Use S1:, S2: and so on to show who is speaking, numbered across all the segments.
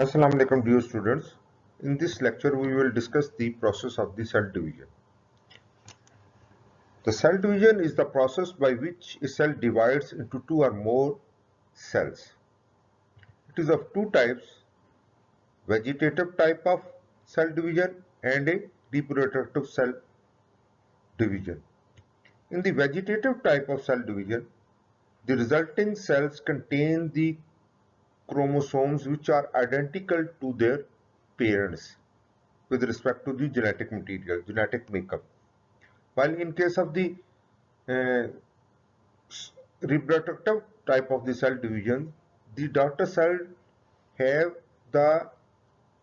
S1: Assalamu alaikum dear students. In this lecture we will discuss the process of the cell division. The cell division is the process by which a cell divides into two or more cells. It is of two types, vegetative type of cell division and a reproductive cell division. In the vegetative type of cell division, the resulting cells contain the chromosomes which are identical to their parents with respect to the genetic material, genetic makeup. While in case of the uh, reproductive type of the cell division, the daughter cell have the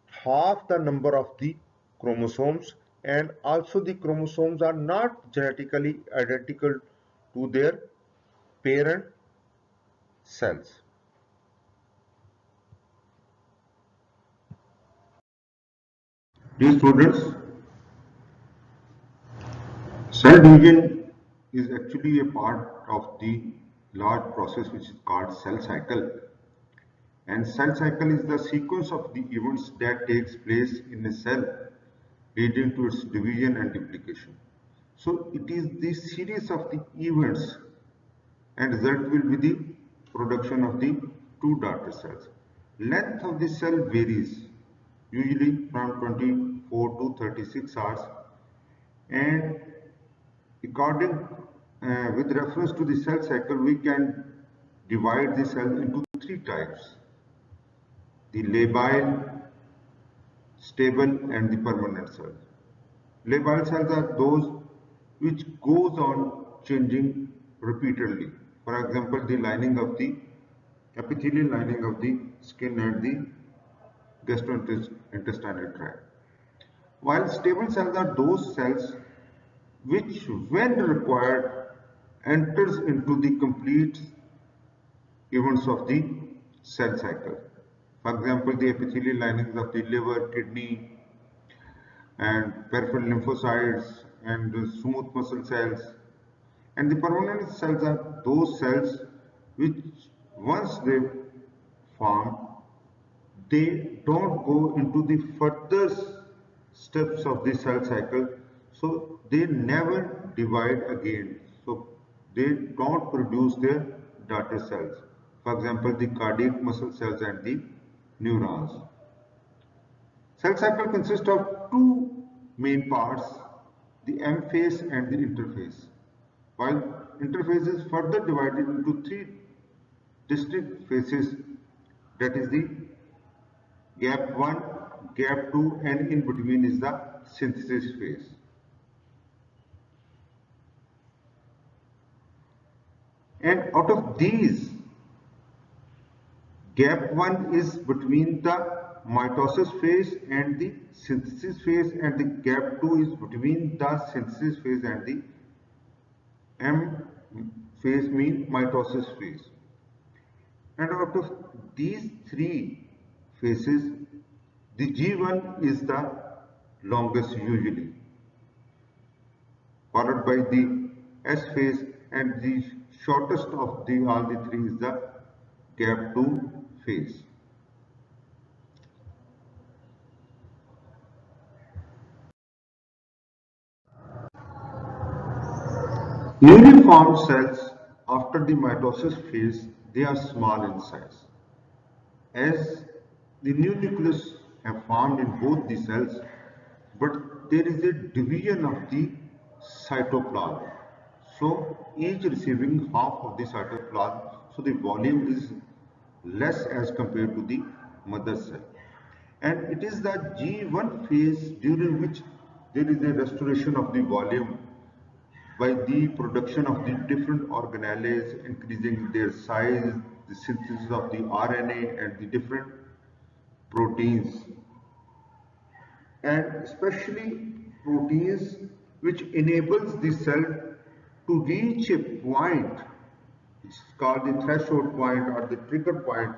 S1: half the number of the chromosomes, and also the chromosomes are not genetically identical to their parent cells. Dear students, cell division is actually a part of the large process which is called cell cycle. And cell cycle is the sequence of the events that takes place in a cell leading to its division and duplication. So it is the series of the events and result will be the production of the two daughter cells. Length of the cell varies, usually from 24 to 36 hours, and according with reference to the cell cycle we can divide the cell into three types: the labile, stable and the permanent cells. Labile cells are those which goes on changing repeatedly. For example, the lining of the epithelial lining of the skin and the gastrointestinal tract. While stable cells are those cells which when required enters into the complete events of the cell cycle. For example, the epithelial linings of the liver, kidney, and peripheral lymphocytes and smooth muscle cells. And the permanent cells are those cells which once they form, they don't go into the further steps of the cell cycle, so they never divide again. So they don't produce their daughter cells. For example, the cardiac muscle cells and the neurons. Cell cycle consists of two main parts, the M phase and the interphase. While interphase is further divided into three distinct phases, that is the gap 1, gap 2 and in between is the synthesis phase. And out of these, gap 1 is between the mitosis phase and the synthesis phase, and the gap 2 is between the synthesis phase and the M phase mean mitosis phase. And out of these three phases, the G1 is the longest usually, followed by the S phase, and the shortest of the all the three is the gap 2 phase. Newly formed cells after the mitosis phase, they are small in size. As the new nucleus have formed in both the cells, but there is a division of the cytoplasm. So each receiving half of the cytoplasm, so the volume is less as compared to the mother cell. And it is the G1 phase during which there is a restoration of the volume by the production of the different organelles, increasing their size, the synthesis of the RNA and the different proteins, and especially proteins which enables the cell to reach a point which is called the threshold point or the trigger point,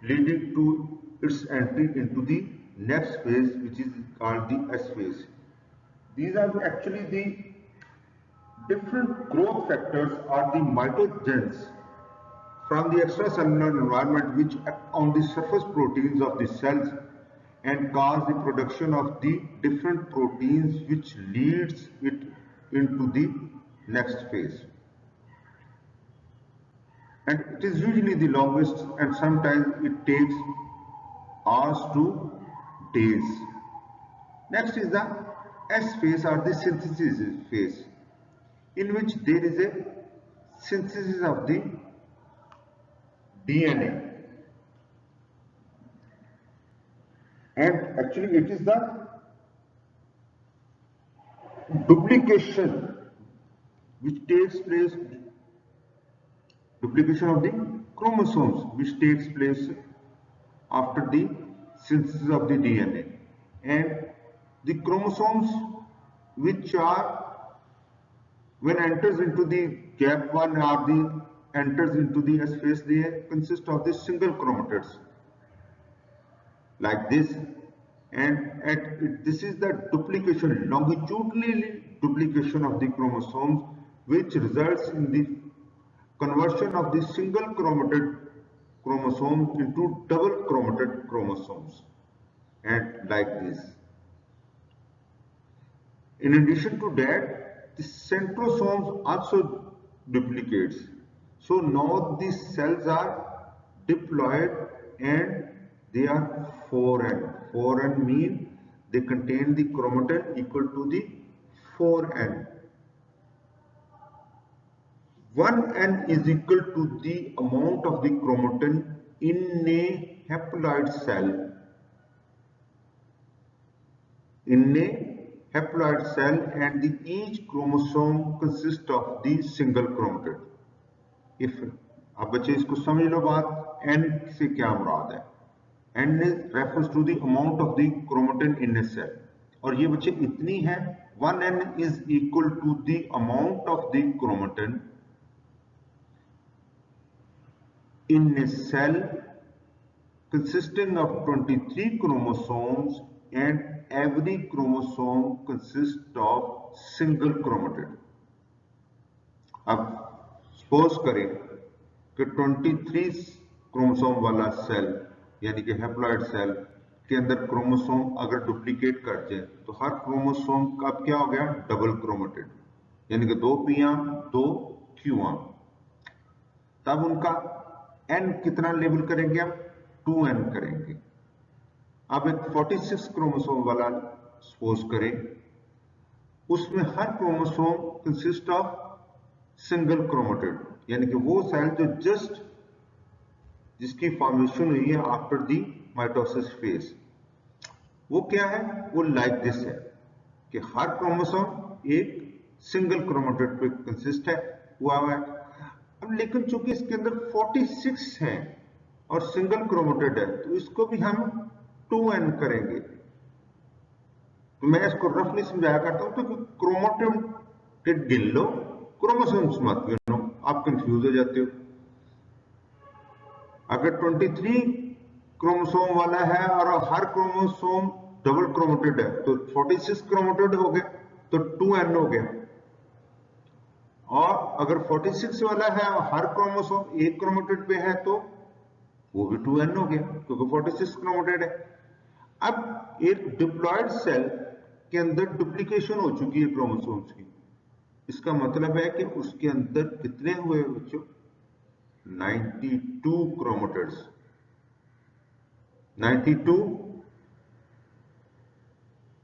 S1: leading to its entry into the next phase which is called the S phase. These are actually the different growth factors or the mitogens from the extracellular environment which act on the surface proteins of the cells and cause the production of the different proteins which leads it into the next phase. And it is usually the longest, and sometimes it takes hours to days. Next is the S phase or the synthesis phase, in which there is a synthesis of the DNA, and actually it is the duplication which takes place, duplication of the chromosomes which takes place after the synthesis of the DNA, and the chromosomes which are when enters into the gap 1 or the enters into the S phase, they consist of the single chromatids like this, and this is the duplication, longitudinal duplication of the chromosomes, which results in the conversion of the single chromatid chromosomes into double chromatid chromosomes, and like this. In addition to that, the centrosomes also duplicates. So now these cells are diploid and they are 4n. 4n mean they contain the chromatin equal to the 4n. 1n is equal to the amount of the chromatin in a haploid cell. In a haploid cell, and each chromosome consists of the single chromatid. If अब बच्चे इसको समझ लो बात, n से क्या मुराद है? n refers to the amount of the chromatin in a cell, और ये बच्चे इतनी है, 1n is equal to the amount of the chromatin in a cell consisting of 23 chromosomes, and every chromosome consists of single chromatid. अब suppose करें कि 23 chromosome वाला cell यानी कि हैप्लॉइड सेल के अंदर क्रोमोसोम अगर डुप्लीकेट कर जाए तो हर क्रोमोसोम का क्या हो गया? डबल क्रोमेटिड, यानी कि 2 P आर्म 2 Q आर्म। तब उनका n कितना लेबल करेंगे? हम 2n करेंगे। अब एक 46 क्रोमोसोम वाला सपोज करें, उसमें हर chromosome consist of single chromatid, यानी कि वो सेल जो जस्ट जिसकी फॉर्मेशन हुई है आफ्टर दी माइटोसिस फेज, वो क्या है? वो लाइक दिस है कि हर क्रोमोसोम एक सिंगल क्रोमेटिड पे कंसिस्ट है हुआ है। अब लेकिन चूंकि इसके अंदर 46 है और सिंगल क्रोमेटिड है, तो इसको भी हम 2n करेंगे। तो मैं इसको रफली समझाया करता हूं, तो क्रोमेटिड गिन लो, क्रोमोसोम्स मत गिनो, आप कंफ्यूज हो जाते हो। अगर 23 क्रोमोसोम वाला है और हर क्रोमोसोम डबल क्रोमेटिड है, तो 46 क्रोमेटिड हो गए, तो 2n हो गया। और अगर 46 वाला है और हर क्रोमोसोम एक क्रोमेटिड पे है, तो वो भी 2n हो गया, क्योंकि 46 क्रोमेटिड है। अब एक डिप्लॉयड सेल के अंदर डुप्लीकेशन हो चुकी है क्रोमोसोम्स की, इसका मतलब है कि उसके अंदर कितने हुए बच्चों? 92 क्रोमेटिड्स। 92,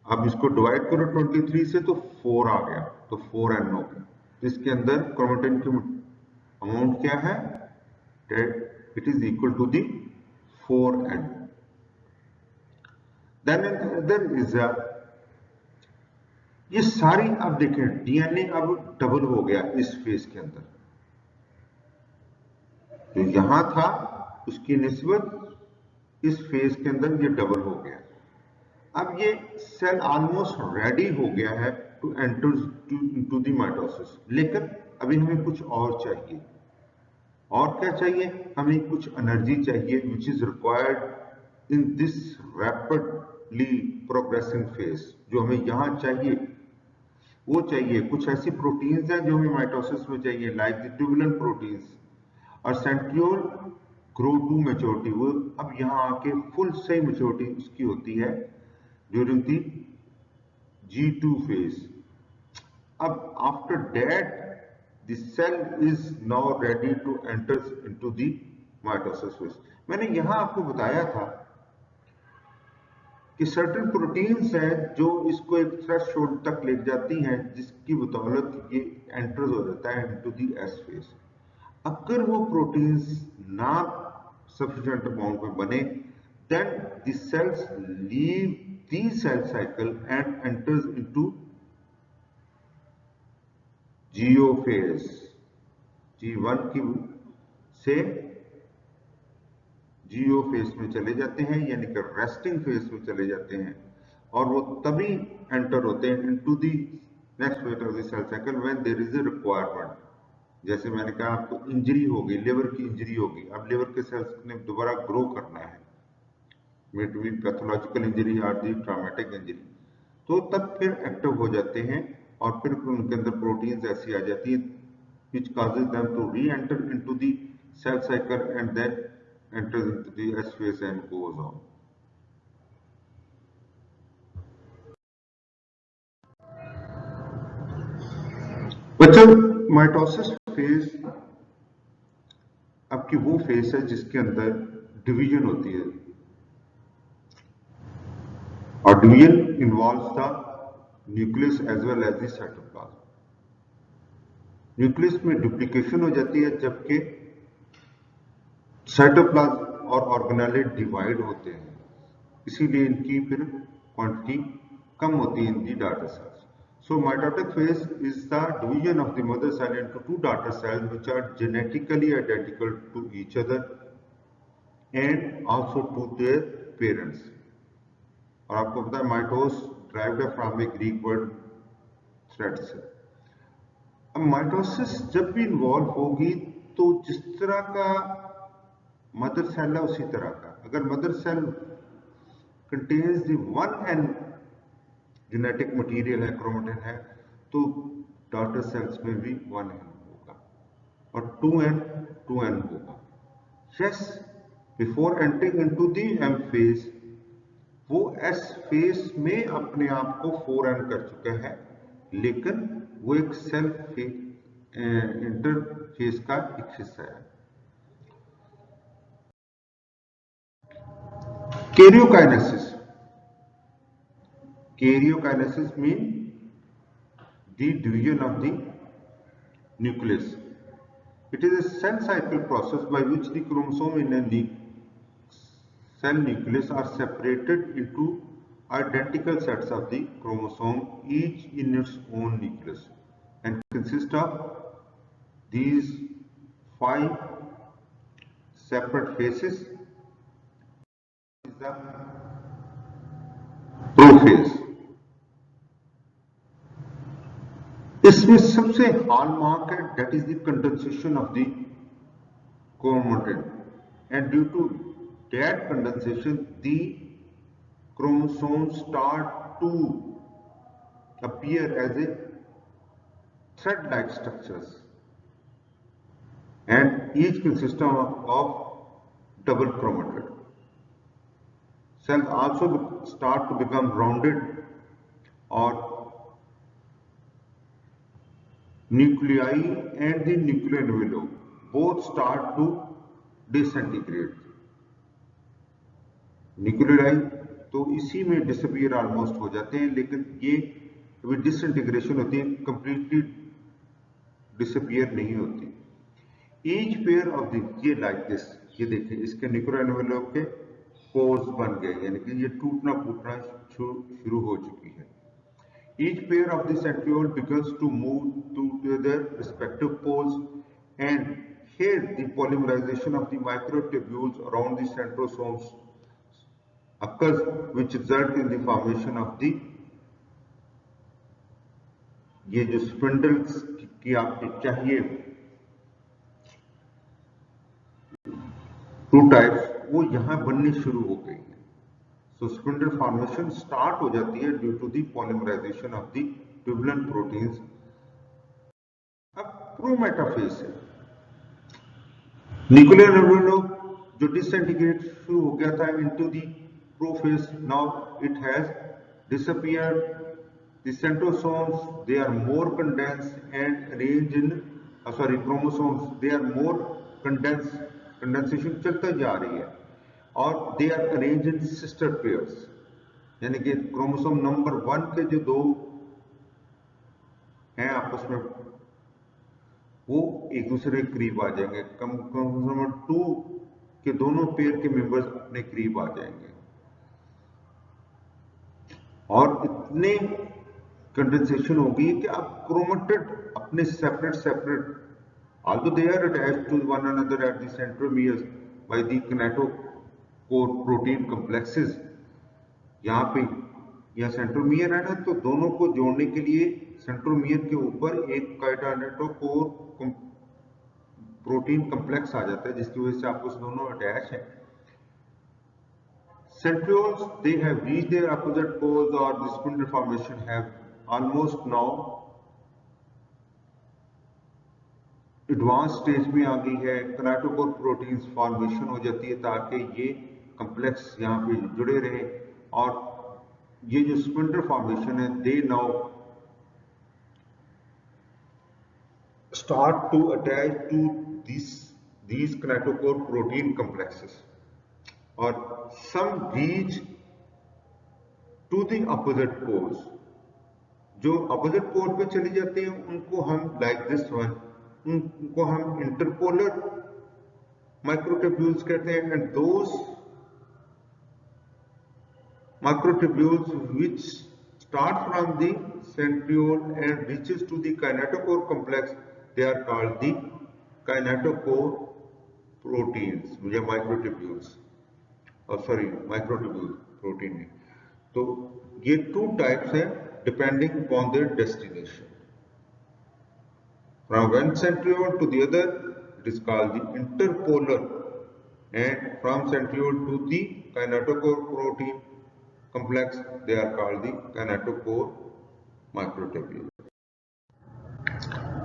S1: अब इसको डिवाइड करो 23 से, तो 4 आ गया, तो 4n हो गया। तो इसके अंदर क्रोमेटिन की अमाउंट क्या है? It is equal to the 4n। Then other is ये सारी, अब देखें डीएनए अब डबल हो गया इस फेज के अंदर, जो यहां था उसकी निस्बत इस फेज के अंदर ये डबल हो गया। अब ये सेल ऑलमोस्ट रेडी हो गया है to enter to the mitosis, लेकिन अभी हमें कुछ और चाहिए। और क्या चाहिए? हमें कुछ एनर्जी चाहिए which is required in this rapidly progressing phase. जो हमें यहां चाहिए वो चाहिए कुछ ऐसी प्रोटीन्स हैं जो हमें माइटोसिस में चाहिए, लाइक द ट्यूबुलिन प्रोटीन्स। और सेंट्रियोल ग्रो टू मैच्योरिटी, वो अब यहाँ आके फुल सही मैच्योरिटी उसकी होती है ड्यूरिंग दी G2 phase. अब after that the cell is now ready to enter into the mitosis phase. मैंने यहाँ आपको बताया था कि सर्टेन प्रोटीन्स हैं जो इसको एक थ्रेशोल्ड तक ले जाती हैं, जिसकी बदौलत ये एंटर हो जाता है इनटू दी एस फेज। अगर वो प्रोटीन्स ना सफिशिएंट अमाउंट में बने, then the cells leave the cell cycle and enters into GO phase, G1 की से GO फेज में चले जाते हैं, यानी कि रेस्टिंग फेज में चले जाते हैं, और वो तभी एंटर होते हैं into the next phase of the cell cycle when there is a requirement. जैसे मैंने कहा आपको इंजरी हो गई, लिवर की इंजरी होगी, अब लिवर के सेल्स ने दोबारा ग्रो करना है, मिड बी पैथोलॉजिकल इंजरी और दी ट्रॉमेटिक इंजरी, तो तब फिर एक्टिव हो जाते हैं और फिर उनके अंदर प्रोटीन्स ऐसी आ जाती है which causes them to re-enter into the cell cycle and then enters into the S phase and goes on. बच्चों, माइटोसिस फेज आपकी वो फेज है जिसके अंदर डिवीजन होती है, और division involves the nucleus as well as the cytoplasm. Nucleus में डुप्लीकेशन हो जाती है, जबकि साइटोप्लाज्म और ऑर्गेनेले डिवाइड होते हैं, इसीलिए इनकी फिर क्वांटिटी कम होती है in the daughter cells. So mitotic phase is the division of the mother cell into two daughter cells which are genetically identical to each other and also to their parents. और आपको पता है mitosis derived from a Greek word thread से। अब mitosis जब भी involve होगी तो जिस तरह का मदर सेल है उसी तरह का, अगर mother cell contains the 1n genetic material है, क्रोमेटिन है, तो डॉटर सेल्स में भी 1n होगा और 2n होगा। Yes, before entering into the M phase वो S फेज में अपने आप को 4n कर चुका है, लेकिन वो एक सेल्फ इंटरफेस का एक हिस्सा है। Karyokinesis means the division of the nucleus. It is a cell cycle process by which the chromosome in the cell nucleus are separated into identical sets of the chromosome, each in its own nucleus, and consist of these 5 separate phases. Is the prophase. इसमें सबसे hallmark है that is the condensation of the chromatin, and due to that condensation the chromosome start to appear as a thread-like structures, and each consists of double chromatid. Cells also start to become rounded, or nuclei and the nuclear envelope both start to disintegrate. Nuclei तो इसी में disappear almost हो जाते हैं, लेकिन ये अभी disintegration होती है, कंप्लीटली डिसअपियर नहीं होती। ईच पेयर ऑफ द, ये लाइक दिस, ये देखिए इसके न्यूक्लियर एनवेलप के पोर्स बन गए, यानी कि ये टूटना फूटना शुरू हो चुकी है। Each pair of the centriole begins to move to their respective poles, and here the polymerization of the microtubules around the centrosomes occurs, which result in the formation of the, ये जो स्पिंडल्स की आपको चाहिए two types, वो यहां बननी शुरू हो गई है। So spindle formation start हो जाती है due to the polymerization of the tubular proteins। अब प्रोमेटाफेज है, न्यूक्लियर नेबुला जो डिसइंटीग्रेट शुरू हो गया था into the prophase, now it has disappeared. The centrosomes, they are more condensed and arranged in chromosomes, they are more condensation चलता जा रही है और they are arranged in sister pairs, यानी कि क्रोमोसोम नंबर 1 के जो दो हैं आपस में वो एक दूसरे के करीब आ जाएंगे, क्रोमोसोम नंबर 2 के दोनों पेयर के मेंबर्स अपने करीब आ जाएंगे और इतने कंडेंसेशन होगी कि अब क्रोमेटिड अपने separate although they are attached to one another at the centromeres by the kinetochore protein complexes, यहाँ पे यह सेंट्रोमियर है ना, तो दोनों को जोड़ने के लिए सेंट्रोमियर के ऊपर एक काइनेटोकोर प्रोटीन कम्प्लेक्स आ जाता है जिसकी वजह से आपस दोनों अटैच हैं. Centrioles, they have reached their opposite poles or the spindle formation have almost now advance stage में आ गई है. किनेटोकोर प्रोटीन्स फॉर्मेशन हो जाती है ताकि ये कम्प्लेक्स यहाँ पे जुड़े रहे और ये जो स्पिंडल फॉर्मेशन है they now start to attach to these kinetochore protein complexes और some reach to the opposite poles. जो अपोजिट पोल पे चली जाते हैं उनको हम लाइक दिस वन, उनको हम इंटरपोलर माइक्रोट्यूब्यूल्स कहते हैं. And those microtubules which start from the centriole and reaches to the kinetochore complex, they are called the kinetochore proteins या माइक्रोट्यूब्यूल्स. माइक्रोट्यूब्यूल प्रोटीन नहीं. तो ये टू टाइप्स हैं depending upon their destination. From one centriole to the other, it is called the interpolar, and from centriole to the kinetochore protein complex, they are called the kinetochore microtubule.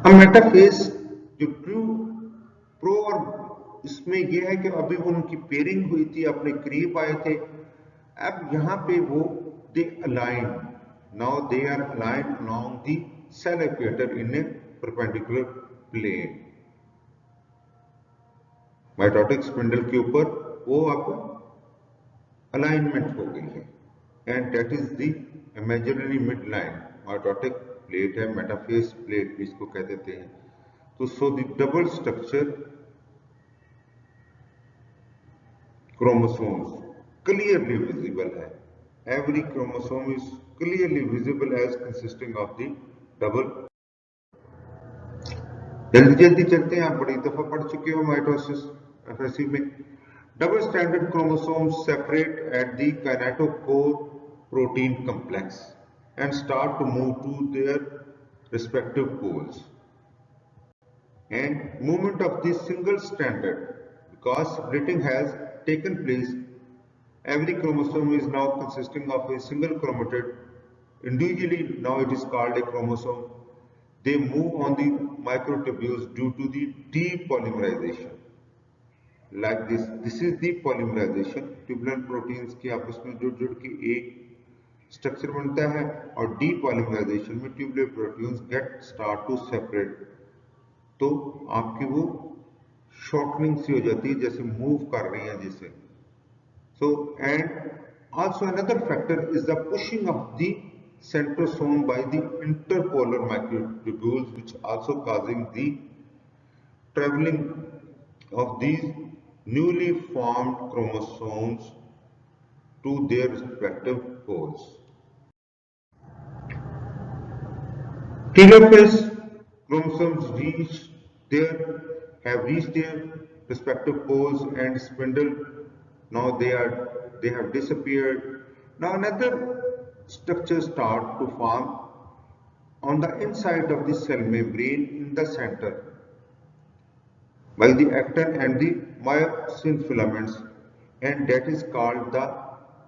S1: अब metaphase जो pro और इसमें यह है कि अभी उनकी pairing हुई थी, अपने करीब आए थे. अब यहाँ पे वो they align. Now they are aligned along the cell equator in a perpendicular plane. Mitotic spindle के ऊपर वो अब अलाइनमेंट हो गई है and that is the imaginary mid line. Mitotic plate है, मेटाफेज प्लेट भी इसको कह देते हैं. तो so the double structure chromosomes clearly visible है. Every chromosome is clearly visible as consisting of the double. जल्दी चलते हैं, आप बड़ी दफा पढ़ चुके हो माइटोसिस एफएससी में. Double standard chromosomes separate at the kinetochore protein complex and start to move to their respective poles. And movement of the single standard because splitting has taken place. Every chromosome is now consisting of a single chromatid. Individually, now it is called a chromosome. They move on the microtubules due to the depolymerization. Like this. This is the polymerization. Tubular proteins के आपस में जुड़ के एक structure बनता है और depolymerization में tubular proteins start to separate. तो आपकी वो शॉर्टनिंग सी हो जाती है, जैसे मूव कर रही है जैसे. So, and also another factor is the pushing of the centrosome by the interpolar microtubules, which also causing the traveling of these newly formed chromosomes to their respective poles. Telophase chromosomes have reached their respective poles and spindle. Now they have disappeared. Now another structure start to form on the inside of the cell membrane in the center by the actin and the myosin filaments, and that is called the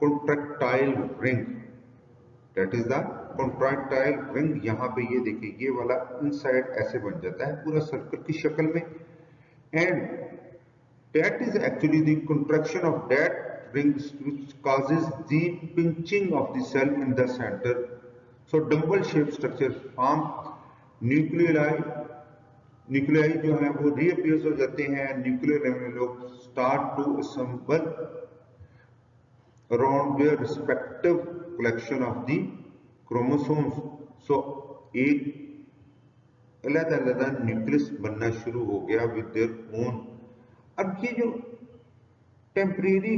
S1: contractile ring. That is the contractile ring. यहाँ पे ये देखिए, ये वाला inside ऐसे बन जाता है पूरा सर्कल की शक्ल में. And that is actually the contraction of that rings which causes the pinching of the cell in the center. So dumbbell shape structure form, nuclei जो है वो रीअपियर्स हो जाते हैं, nuclear envelope start to assemble around their respective collection of the chromosomes. So एक अलग-अलग nucleus बनना शुरू हो गया with their own. अब ये जो temporary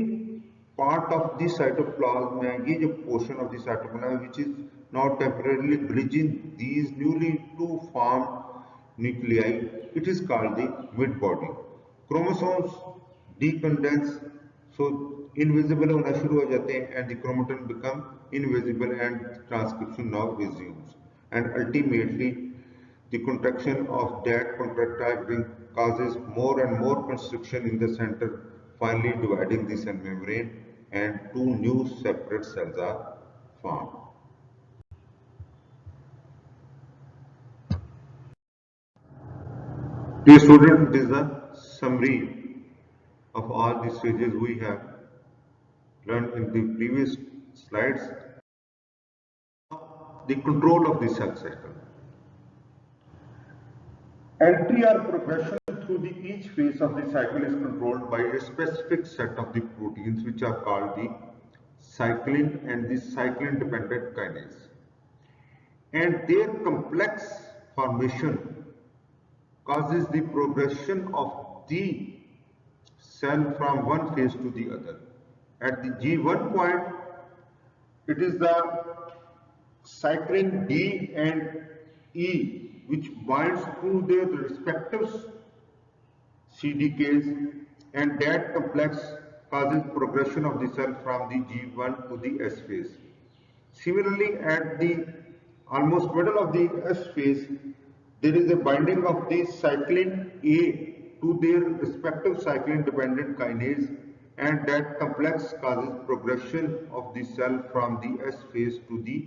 S1: part of the cytoplasm है, ये जो portion of the cytoplasm which is now temporarily bridging these newly two formed nuclei, it is called the mid body. Chromosomes decondense, so invisible होना शुरू हो जाते हैं and the chromatin become invisible and transcription now resumes, and ultimately the contraction of that contractile ring causes more and more constriction in the center, finally dividing the cell membrane and two new separate cells are formed. Dear student, this is a summary of all the stages we have learned in the previous slides. The control of the cell cycle. Entry or progression through each phase of the cycle is controlled by a specific set of the proteins which are called the cyclin and the cyclin dependent kinase, and their complex formation causes the progression of the cell from one phase to the other. At the G1 point, it is the cyclin D and E which binds through their respective CDKs, and that complex causes progression of the cell from the G1 to the S phase. Similarly, at the almost middle of the S phase, there is a binding of the cyclin A to their respective cyclin dependent kinase, and that complex causes progression of the cell from the S phase to the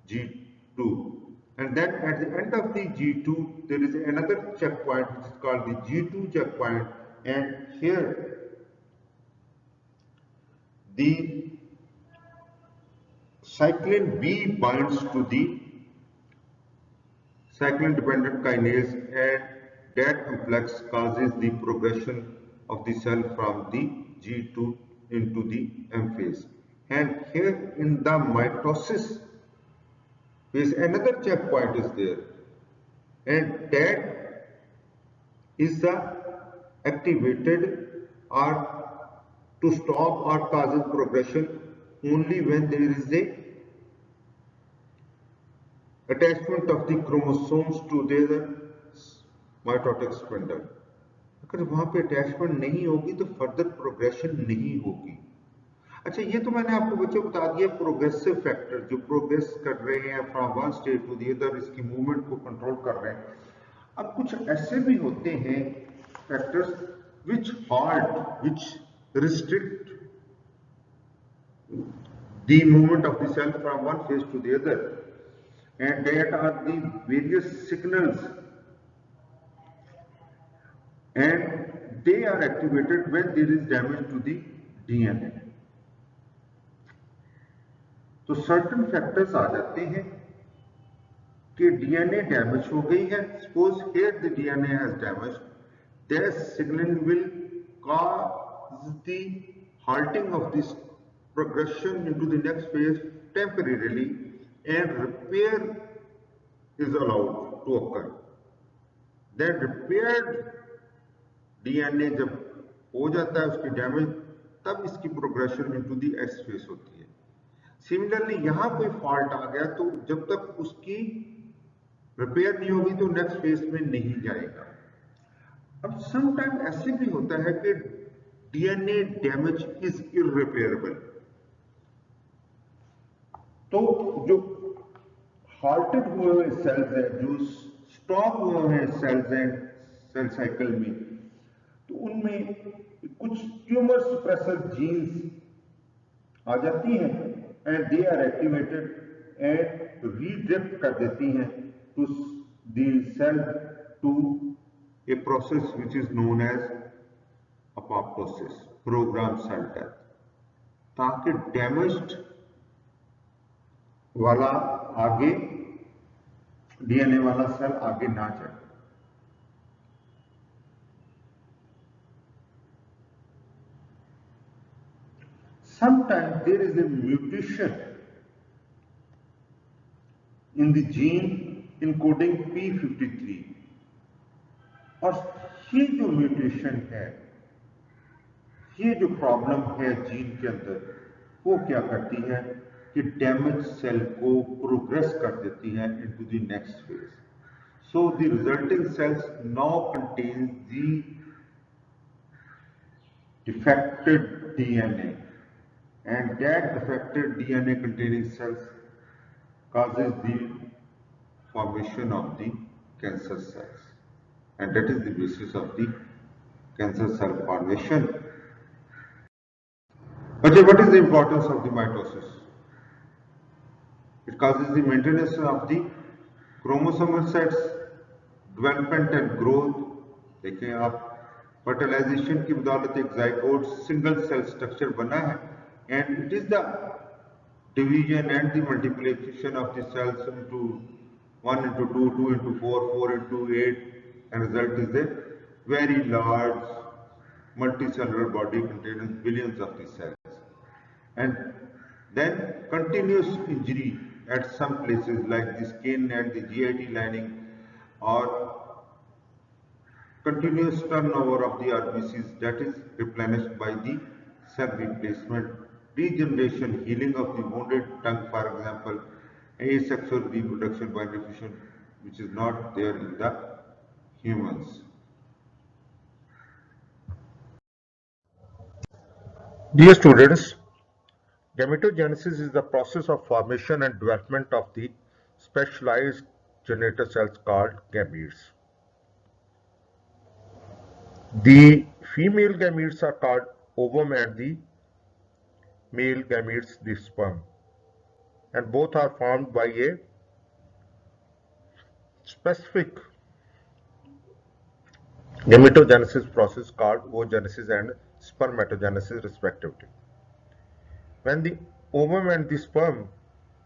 S1: G2. And then at the end of the G2, there is another checkpoint which is called the G2 checkpoint, and here the cyclin B binds to the cyclin dependent kinase, and that complex causes the progression of the cell from the G2 into the M phase. And here in the mitosis phase, another checkpoint is there, and that is the activated or to stop or causes progression only when there is a attachment of the chromosomes to their mitotic spindle. अगर वहां पे attachment नहीं होगी तो further progression नहीं होगी. अच्छा, ये तो मैंने आपको बच्चों बता दिया प्रोग्रेसिव फैक्टर जो प्रोग्रेस कर रहे हैं from one state to the other, इसकी मूवमेंट को कंट्रोल कर रहे हैं. अब कुछ ऐसे भी होते हैं factors which halt, which restrict the movement of the cell from one phase to the other, and that are the various signals, and they are activated when there is damage to the DNA. तो certain factors आ जाते हैं कि DNA damage हो गई है. Suppose here the DNA has damage, that signalling will cause the halting of this progression into the next phase temporarily, and repair is allowed to occur. That repaired DNA जब हो जाता है उसकी damage, तब इसकी progression into the S phase होती है. Similarly यहाँ कोई फॉल्ट आ गया तो जब तक उसकी रिपेयर नहीं होगी तो नेक्स्ट फेज में नहीं जाएगा. अब सम टाइम ऐसे भी होता है कि डीएनए डैमेज इज इररिपेयरेबल. तो जो हाल्टेड हुए सेल्स हैं, जो स्टॉप हुए हैं सेल्स हैं सेल साइकिल में, तो उनमें कुछ ट्यूमर सप्रेसर जीन्स आ जाती हैं, and they are activated and redirect कर देती हैं to the cell to a process which is known as apoptosis, programmed cell death, ताकि डैमेज्ड वाला आगे डीएनए वाला सेल आगे ना जाए। Sometimes there is a mutation in the gene encoding p53 और ये जो म्यूटेशन है, ये जो प्रॉब्लम है जीन के अंदर, वो क्या करती है कि डैमेज सेल को प्रोग्रेस कर देती है into the next phase. So the resulting cells now contain the defected DNA, and that defected DNA containing cells causes the formation of the cancer cells, and that is the basis of the cancer cell formation. Okay, what is the importance of the mitosis? It causes the maintenance of the chromosomal sets, development and growth. देखें आप, fertilisation की बदौलत एक zygote single cell structure बना है, and it is the division and the multiplication of the cells into 1 into 2, 2 into 4, 4 into 8, and result is a very large multicellular body containing billions of the cells. And then continuous injury at some places like the skin and the GIT lining, or continuous turnover of the RBCs that is replenished by the cell replacement, regeneration, healing of the wounded tongue, for example, asexual reproduction by diffusion, which is not there in the humans. Dear students, gametogenesis is the process of formation and development of the specialized genital cells called gametes. The female gametes are called ovum and the male gametes the sperm, and both are formed by a specific gametogenesis process called oogenesis and spermatogenesis respectively. When the ovum and the sperm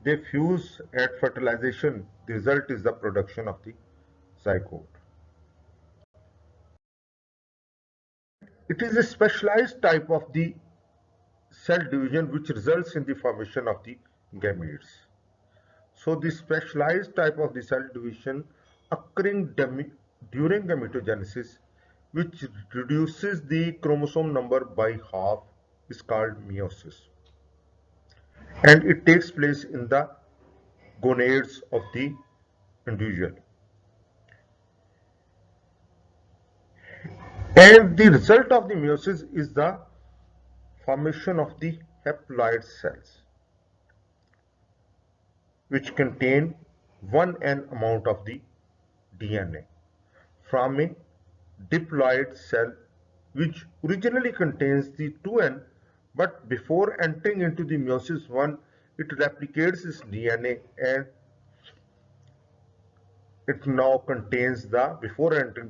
S1: they fuse at fertilization, the result is the production of the zygote. It is a specialized type of the cell division which results in the formation of the gametes. So the specialized type of the cell division occurring during gametogenesis, which reduces the chromosome number by half, is called meiosis, and it takes place in the gonads of the individual. And the result of the meiosis is the formation of the haploid cells, which contain 1n amount of the DNA from a diploid cell which originally contains the 2n, but before entering into the meiosis 1, it replicates its DNA and it now contains the,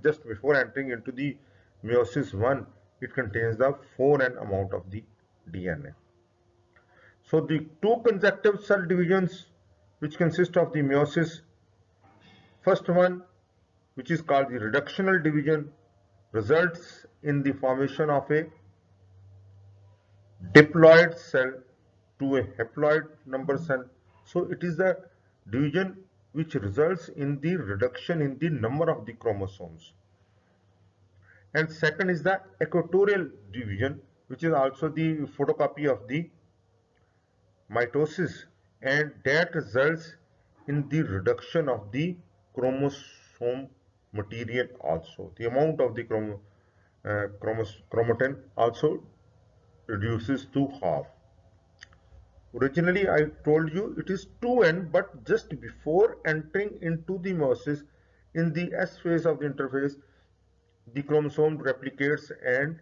S1: just before entering into the meiosis 1, it contains the 4n amount of the DNA. So the two consecutive cell divisions which consist of the meiosis, first one which is called the reductional division, results in the formation of a diploid cell to a haploid number cell. So it is the division which results in the reduction in the number of the chromosomes. And second is the equatorial division, which is also the photocopy of the mitosis, and that results in the reduction of the chromosome material also. The amount of the chromatin also reduces to half. Originally, I told you it is 2n, but just before entering into the meiosis, in the S phase of the interphase, the chromosome replicates and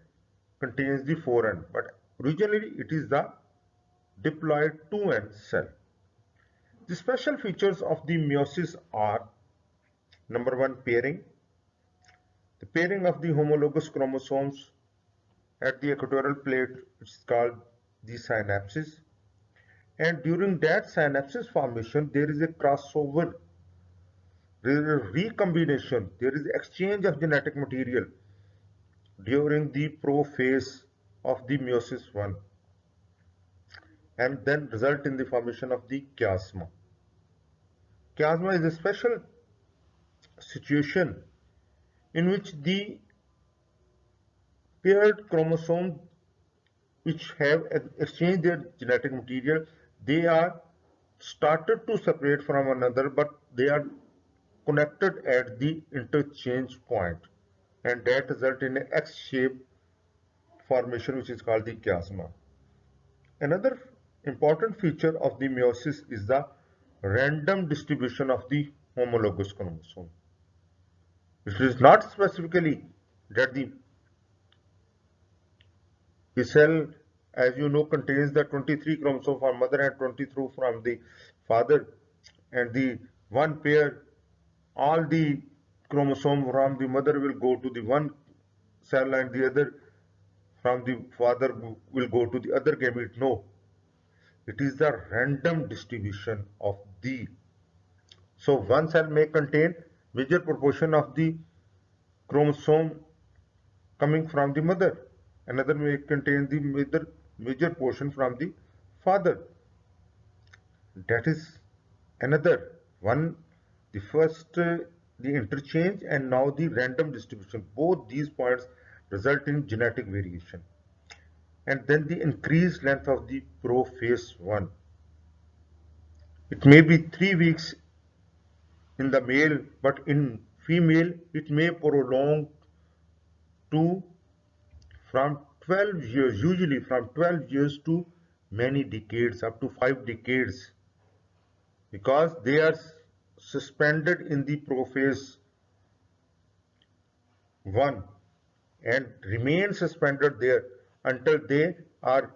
S1: contains the 4n, but originally it is the diploid 2n cell. The special features of the meiosis are: number one, pairing. The pairing of the homologous chromosomes at the equatorial plate, it's called the synapses. And during that synapses formation, there is a crossover, there is a recombination, there is exchange of genetic material during the prophase of the meiosis 1, and then result in the formation of the chiasma. Chiasma is a special situation in which the paired chromosomes which have exchanged their genetic material, they are started to separate from one another, but they are connected at the interchange point, and that result in an X-shaped formation which is called the chiasma. Another important feature of the meiosis is the random distribution of the homologous chromosome. It is not specifically that the cell, as you know, contains the 23 chromosomes from mother and 23 from the father, and the one pair, all the chromosomes from the mother will go to the one cell and the other from the father will go to the other gamete. No, it is the random distribution of the. So one cell may contain major proportion of the chromosome coming from the mother, another may contain the major portion from the father. That is another one. The first, the interchange, and now the random distribution. Both these points result in genetic variation. And then the increased length of the prophase 1. It may be 3 weeks in the male, but in female it may prolong to from 12 years, usually from 12 years to many decades, up to 5 decades, because they are suspended in the prophase 1 and remain suspended there until they are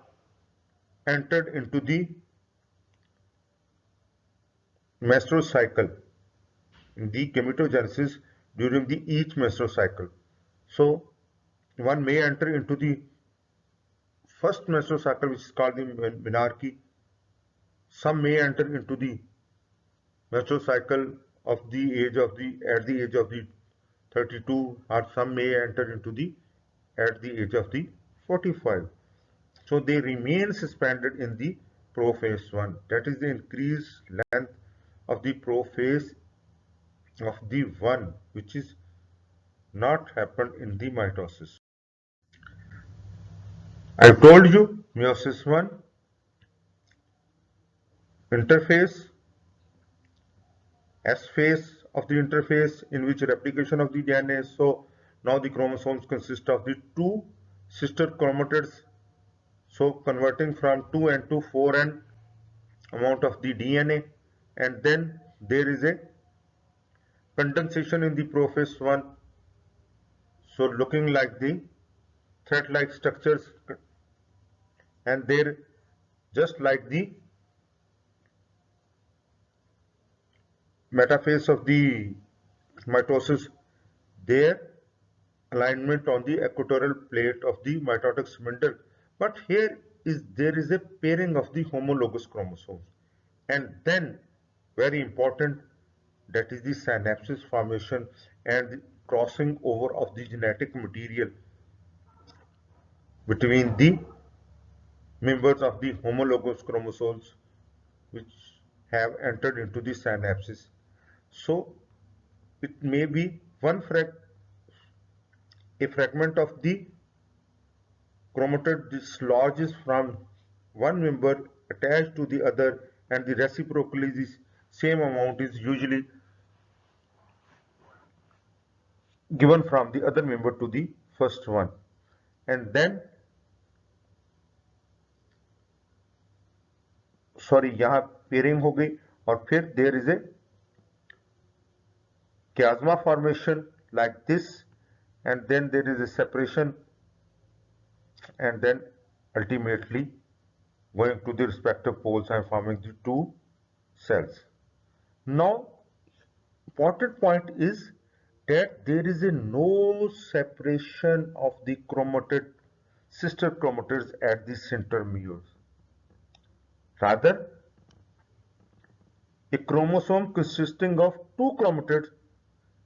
S1: entered into the menstrual cycle, in the gametogenesis during the each menstrual cycle. So one may enter into the first menstrual cycle, which is called the menarche. Some may enter into the menstrual cycle of the age of the at the age of the 32, or some may enter into the at the age of the 45. So they remain suspended in the prophase 1. That is the increased length of the prophase of the 1, which is not happened in the mitosis. I told you meiosis 1 interphase, S phase of the interphase, in which replication of the DNA. So now the chromosomes consist of the two sister chromatids, so converting from 2n to 4n amount of the DNA, and then there is a condensation in the prophase 1, so looking like the thread-like structures, and there, just like the metaphase of the mitosis, their alignment on the equatorial plate of the mitotic spindle. But here there is a pairing of the homologous chromosomes, and then very important, that is the synapses formation and the crossing over of the genetic material between the members of the homologous chromosomes which have entered into the synapses. So it may be a fragment of the chromatid dislodges from one member attached to the other, and the reciprocally the same amount is usually given from the other member to the first one. And then, sorry, यहाँ pairing हो गई, और फिर there is a chiasma formation like this, and then there is a separation, and then ultimately going to the respective poles and forming the two cells. Now, important point is that there is a no separation of the chromatid sister chromatids at the centromeres. Rather, a chromosome consisting of two chromatids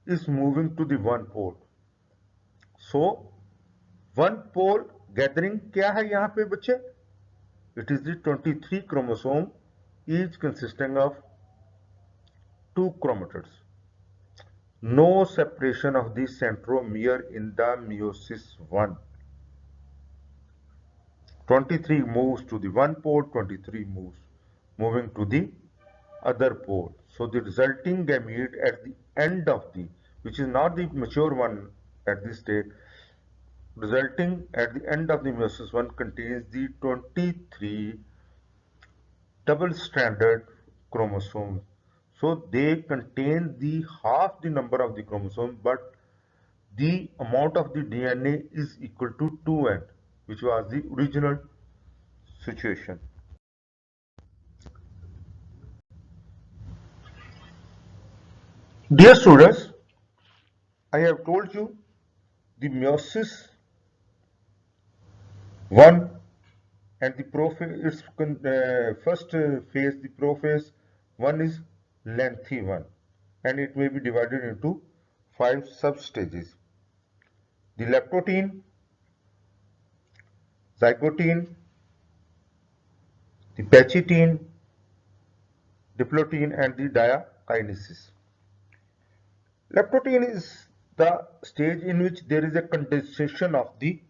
S1: is moving to the one pole. So, one pole gathering क्या है यहाँ पे बच्चे? It is the 23 chromosome, each consisting of two chromatids. No separation of the centromere in the meiosis 1. 23 moves to the one pole, 23 moving to the other pole. So the resulting gamete at the end of the, which is not the mature one at this stage, resulting at the end of the meiosis 1 contains the 23 double-stranded chromosomes. So they contain the half the number of the chromosomes, but the amount of the DNA is equal to 2n, which was the original situation. Dear students, I have told you the meiosis 1 and the prophase, its first phase, the prophase 1 is lengthy one, and it may be divided into 5 substages. The leptotene, zygotene, the pachytene, diplotene, and the diakinesis. Leptotene is the stage in which there is a condensation of the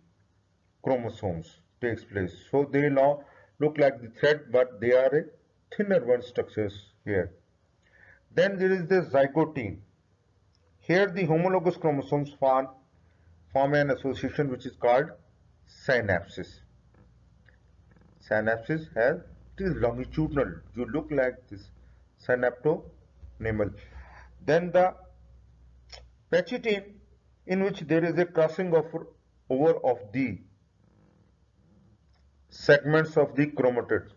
S1: chromosomes takes place. So they now look like the thread, but they are a thinner one structures here. Then there is the zygotene. Here the homologous chromosomes form an association which is called synapses. Synapses has, it is longitudinal, you look like this, synaptonemal. Then the pachytene, in which there is a crossing over of the segments of the chromatid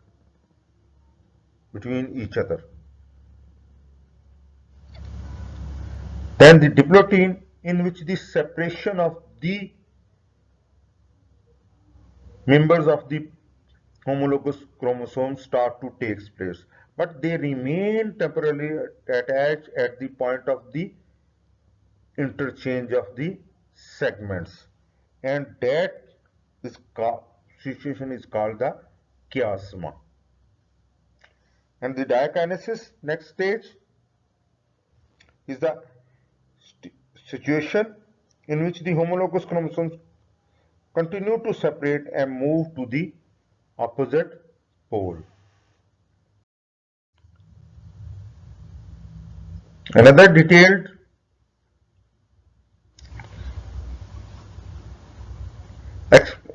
S1: between each other. Then the diplotene, in which the separation of the members of the homologous chromosomes start to take place, but they remain temporarily attached at the point of the interchange of the segments, and that is situation is called the chiasma. And the diakinesis, next stage, is the situation in which the homologous chromosomes continue to separate and move to the opposite pole. Another detailed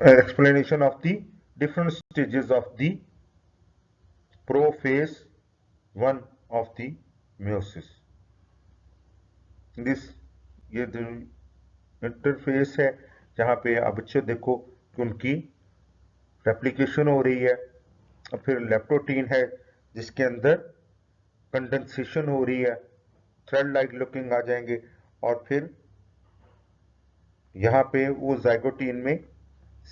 S1: explanation of the different stages of the prophase 1 of the meiosis. This ये interface है जहाँ पे आप बच्चे देखो कि उनकी replication हो रही है, और फिर लेप्टोटीन है जिसके अंदर कंडेंसेशन हो रही है, थ्रेड लाइक लुकिंग आ जाएंगे, और फिर यहाँ पे वो जाइगोटीन में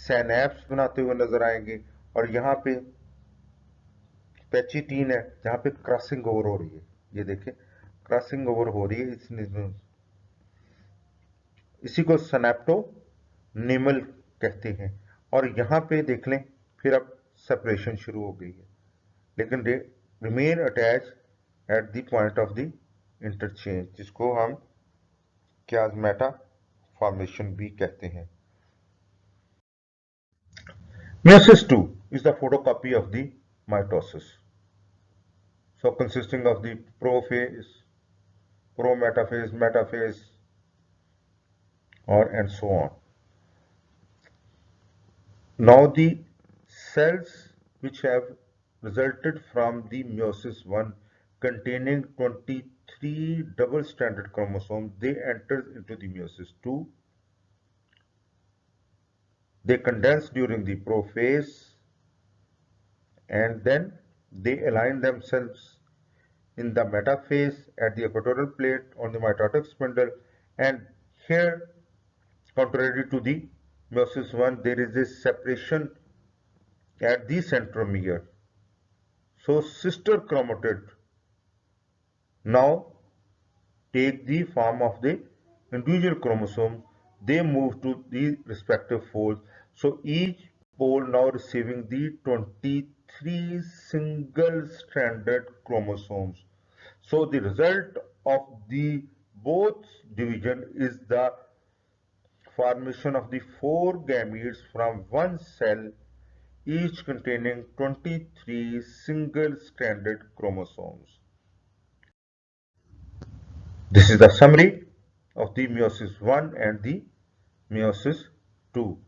S1: सैनैप्स बनाते हुए नजर आएंगे, और यहाँ पे पैचिटीन है जहाँ पे क्रॉसिंग ओवर हो रही है, ये देखें क्रॉसिंग ओवर हो रही है, इसी को सैनेप्टोनेमल कहते हैं। और यहाँ पे देख लें फिर अब सेपरेशन शुरू हो गई है, लेकिन remain attach at the point of the interchange, जिसको हम क्याजमेटा फॉर्मेशन भी कहते हैं। Meiosis II is the photocopy of the mitosis. So consisting of the prophase, prometaphase, metaphase, and so on. Now the cells which have resulted from the meiosis 1 containing 23 double-stranded chromosomes, they enter into the meiosis 2. They condense during the prophase, and then they align themselves in the metaphase at the equatorial plate on the mitotic spindle, and here, contrary to the meiosis 1, there is a separation at the centromere. So sister chromatid now take the form of the individual chromosome. They move to the respective folds. So each pole now receiving the 23 single-stranded chromosomes. So the result of the both division is the formation of the four gametes from one cell, each containing 23 single-stranded chromosomes. This is the summary of the meiosis 1 and the meiosis 2.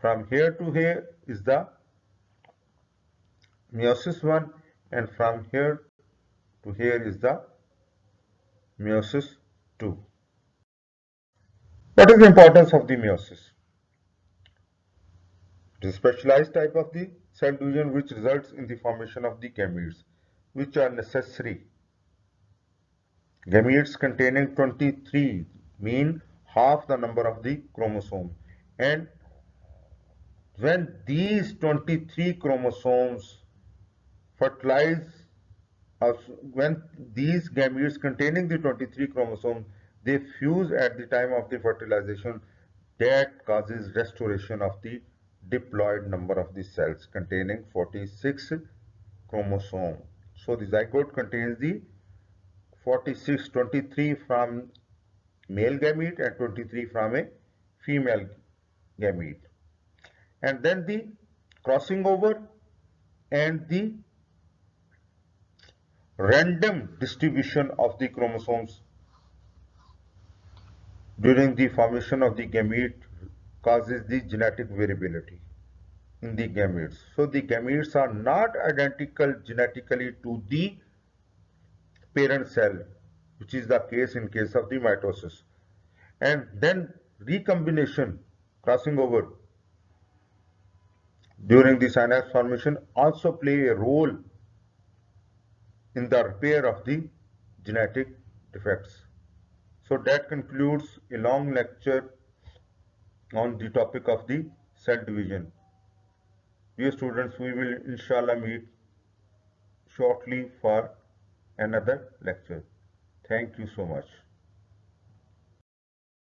S1: From here to here is the meiosis 1, and from here to here is the meiosis 2. What is the importance of the meiosis? It is a specialized type of the cell division which results in the formation of the gametes, which are necessary. Gametes containing 23 mean half the number of the chromosome, and when these 23 chromosomes fertilize, when these gametes containing the 23 chromosomes, they fuse at the time of the fertilization, that causes restoration of the diploid number of the cells containing 46 chromosomes. So the zygote contains the 46, 23 from male gamete and 23 from a female gamete. And then the crossing over and the random distribution of the chromosomes during the formation of the gamete causes the genetic variability in the gametes. So the gametes are not identical genetically to the parent cell, which is the case in case of the mitosis. And then recombination, crossing over during the synapse formation also play a role in the repair of the genetic defects. So that concludes a long lecture on the topic of the cell division. Dear students, we will inshallah meet shortly for another lecture. Thank you so much.